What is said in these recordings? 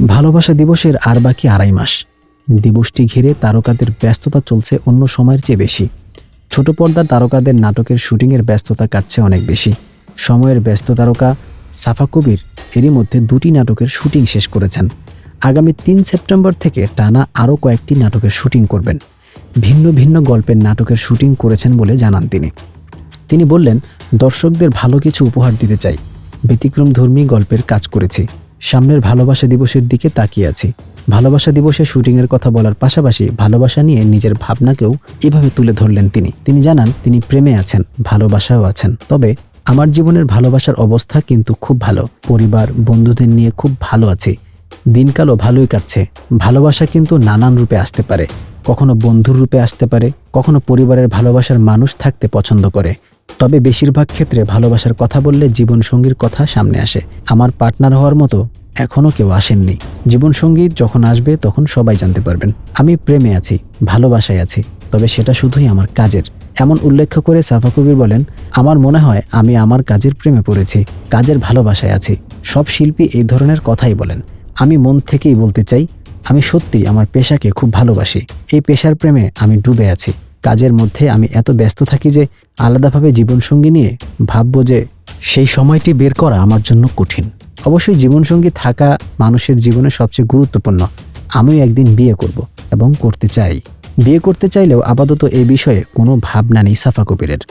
ভালোবাসা দিবসের আর বাকি 2.5 মাস। দিবসটি ঘিরে তারকাদের ব্যস্ততা চলছে অন্য সময়ের চেয়ে বেশি। ছোট পর্দার তারকাদের নাটকের শুটিংয়ের ব্যস্ততা কাটছে অনেক বেশি। সময়ের ব্যস্ত তারকা সাফা কবির এরই মধ্যে 2টি নাটকের শুটিং শেষ করেছেন। আগামী 3 সেপ্টেম্বর থেকে টানা আরও কয়েকটি নাটকের শুটিং করবেন। ভিন্ন ভিন্ন গল্পের নাটকের শুটিং করেছেন বলে জানান তিনি বললেন, দর্শকদের ভালো কিছু উপহার দিতে চাই। ব্যতিক্রমধর্মী গল্পের কাজ করেছি। সামনের ভালোবাসা দিবসের দিকে তাকিয়ে আছি। ভালোবাসা দিবসে শুটিংয়ের কথা বলার পাশাপাশি ভালোবাসা নিয়ে নিজের ভাবনাকেও এভাবে তুলে ধরলেন তিনি জানান, তিনি প্রেমে আছেন, ভালোবাসাও আছেন। তবে আমার জীবনের ভালোবাসার অবস্থা কিন্তু খুব ভালো। পরিবার, বন্ধুদের নিয়ে খুব ভালো আছি। দিনকালও ভালোই কাটছে। ভালোবাসা কিন্তু নানান রূপে আসতে পারে। কখনো বন্ধুর রূপে আসতে পারে, কখনো পরিবারের ভালোবাসার মানুষ থাকতে পছন্দ করে। তবে বেশিরভাগ ক্ষেত্রে ভালোবাসার কথা বললে জীবনসঙ্গীর কথা সামনে আসে। আমার পার্টনার হওয়ার মতো এখনও কেউ আসেননি। জীবনসঙ্গী যখন আসবে তখন সবাই জানতে পারবেন। আমি প্রেমে আছি, ভালোবাসায় আছি, তবে সেটা শুধুই আমার কাজের। এমন উল্লেখ করে সাফা কবির বলেন, আমার মনে হয় আমি আমার কাজের প্রেমে পড়েছি, কাজের ভালোবাসায় আছি। সব শিল্পী এই ধরনের কথাই বলেন। আমি মন থেকেই বলতে চাই, আমি সত্যিই আমার পেশাকে খুব ভালোবাসি। এই পেশার প্রেমে আমি ডুবে আছি। কাজের মধ্যে আমি এত ব্যস্ত থাকি যে আলাদাভাবে জীবনসঙ্গী নিয়ে ভাববো যে সেই সময়টি বের করা আমার জন্য কঠিন। অবশ্যই জীবনসঙ্গী থাকা মানুষের জীবনে সবচেয়ে গুরুত্বপূর্ণ। আমিও একদিন বিয়ে করব এবং করতে চাই। বিয়ে করতে চাইলেও আপাতত এই বিষয়ে কোনো ভাবনা নেই সাফা কবিরের।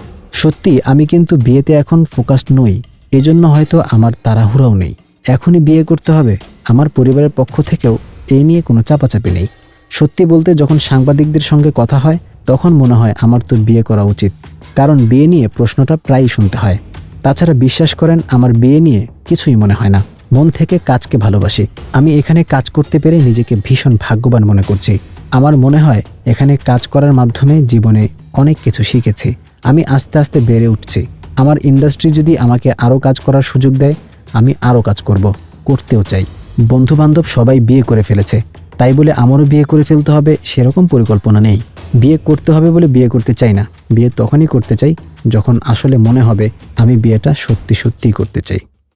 সত্যি আমি কিন্তু বিয়েতে এখন ফোকাসড নই, এজন্য হয়তো আমার তাড়াহুড়াও নেই। এখনই বিয়ে করতে হবে, আমার পরিবারের পক্ষ থেকেও এই নিয়ে কোনো চাপাচাপি নেই। সত্যি বলতে যখন সাংবাদিকদের সঙ্গে কথা হয় তখন মনে হয় আমার তো বিয়ে করা উচিত, কারণ বিয়ে নিয়ে প্রশ্নটা প্রায়ই শুনতে হয়। তাছাড়া বিশ্বাস করেন, আমার বিয়ে নিয়ে কিছুই মনে হয় না। মন থেকে কাজকে ভালোবাসি। আমি এখানে কাজ করতে পেরে নিজেকে ভীষণ ভাগ্যবান মনে করছি। আমার মনে হয় এখানে কাজ করার মাধ্যমে জীবনে অনেক কিছু শিখেছি। আমি আস্তে আস্তে বেড়ে উঠছি। আমার ইন্ডাস্ট্রি যদি আমাকে আরও কাজ করার সুযোগ দেয়, আমি আরও কাজ করতেও চাই। বন্ধুবান্ধব সবাই বিয়ে করে ফেলেছে, তাই বলে আমারও বিয়ে করে ফেলতে হবে সেরকম পরিকল্পনা নেই। বিয়ে করতে হবে বলে বিয়ে করতে চাই না। বিয়ে তখনই করতে চাই যখন আসলে মনে হবে আমি বিয়েটা সত্যি সত্যিই করতে চাই।